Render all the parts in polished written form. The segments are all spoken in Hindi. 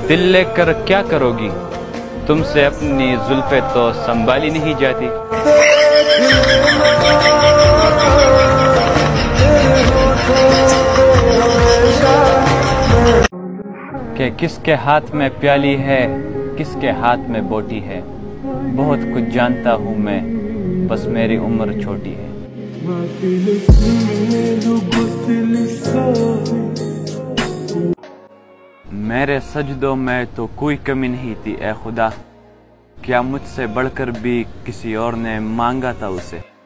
दिल लेकर क्या करोगी, तुमसे अपनी जुल्फे तो संभाली नहीं जाती। कि किसके हाथ में प्याली है, किसके हाथ में बोटी है, बहुत कुछ जानता हूँ मैं, बस मेरी उम्र छोटी है। मेरे सजदों में तो कोई कमी नहीं थी ए खुदा, क्या मुझसे बढ़कर भी किसी और ने मांगा था उसे।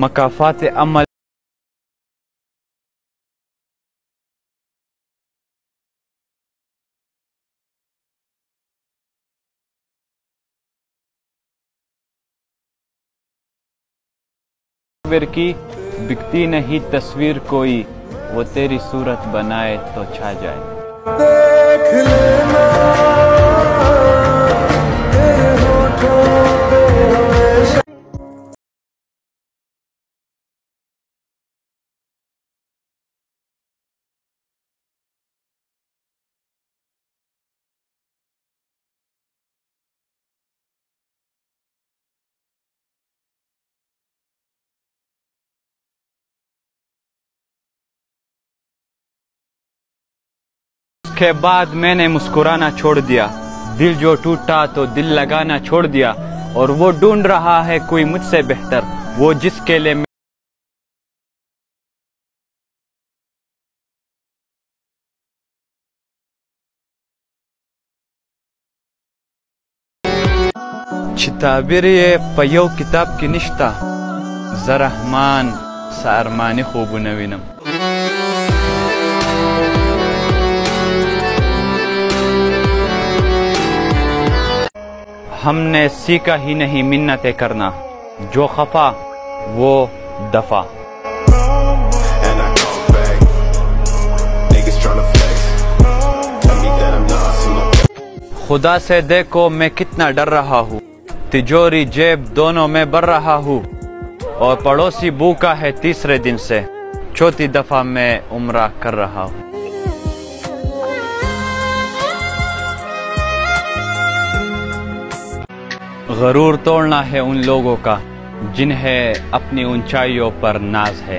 मकाफात अमल की बिकती नहीं तस्वीर कोई, वो तेरी सूरत बनाए तो छा जाए। देख लेना तेरे होठों पे हमेशा। के बाद मैंने मुस्कुराना छोड़ दिया, दिल जो टूटा तो दिल लगाना छोड़ दिया, और वो ढूंढ रहा है कोई मुझसे बेहतर, वो जिसके लिए चिताबिर पयो किताब की निश्ता जरहमान सारमानी खूब नवीनम। हमने सीखा ही नहीं मिन्नतें करना, जो खफा वो दफा। खुदा से देखो मैं कितना डर रहा हूँ, तिजोरी जेब दोनों में भर रहा हूँ, और पड़ोसी भूखा है तीसरे दिन से, चौथी दफा मैं उम्रा कर रहा हूँ। गरूर तोड़ना है उन लोगों का जिन्हें अपनी ऊंचाइयों पर नाज है।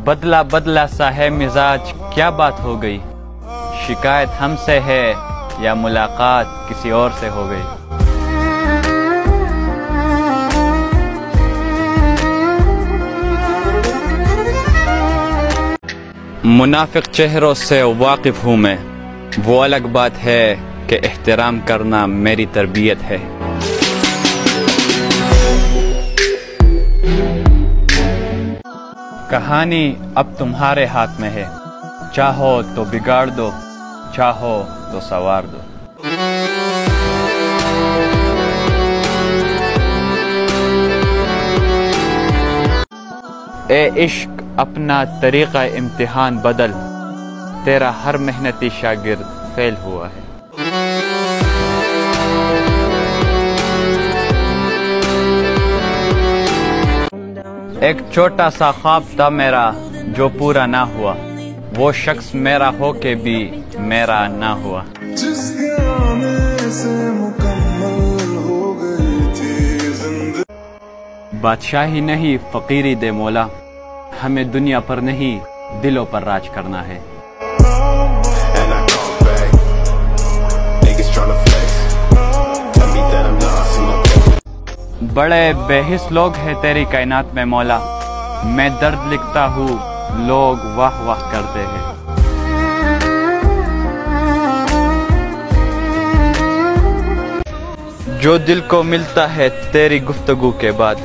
बदला बदला सा है मिजाज, क्या बात हो गई, शिकायत हमसे है या मुलाकात किसी और से हो गई। मुनाफिक चेहरों से वाकिफ हूँ मैं, वो अलग बात है कि एहतराम करना मेरी तरबियत है। कहानी अब तुम्हारे हाथ में है, चाहो तो बिगाड़ दो, चाहो तो संवार दो। ए इश्क अपना तरीका इम्तिहान बदल, तेरा हर मेहनती शागिर्द फेल हुआ है। एक छोटा सा ख्वाब था मेरा जो पूरा ना हुआ, वो शख्स मेरा हो के भी मेरा ना हुआ। बादशाही नहीं फकीरी दे मौला, हमें दुनिया पर नहीं दिलों पर राज करना है। बड़े बेहिस लोग हैं तेरी कायनात में मौला, मैं दर्द लिखता हूँ लोग वाह वाह करते हैं। जो दिल को मिलता है तेरी गुफ्तगू के बाद,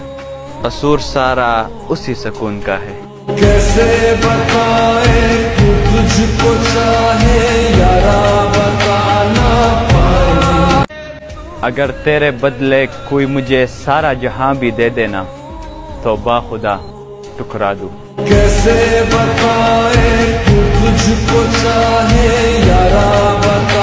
कसूर सारा उसी सुकून का है। कैसे बताए तू तुझको चाहे यारा, बताना पाए। अगर तेरे बदले कोई मुझे सारा जहां भी दे देना, तो बाखुदा टुकरा दूं। कैसे बताए तू तुझको चाहे यारा, बता